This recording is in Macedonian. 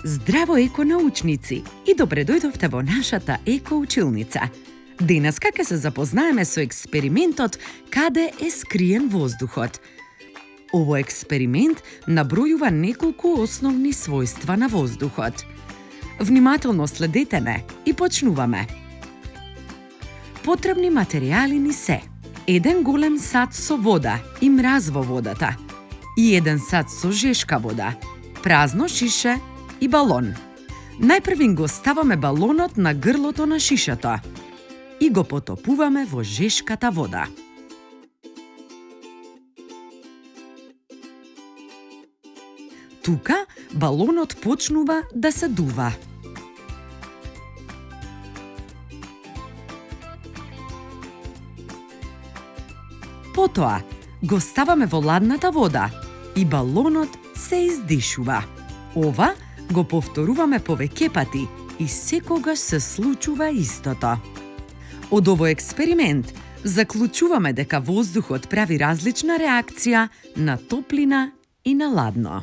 Здраво еконаучници и добре дојдовте во нашата екоучилница. Денеска ќе се запознаеме со експериментот Каде е скриен воздухот. Овој експеримент набројува неколку основни својства на воздухот. Внимателно следете ме и почнуваме. Потребни материјали ни се: еден голем сад со вода и мраз во водата, и еден сад со жешка вода, празно шише и балон. Најпрвин го ставаме балонот на грлото на шишето и го потопуваме во жешката вода. Тука балонот почнува да се дува. Потоа го ставаме во ладната вода и балонот се издишува. Ова го повторуваме повеќе пати и секогаш се случува истото. Од овој експеримент заклучуваме дека воздухот прави различна реакција на топлина и на ладно.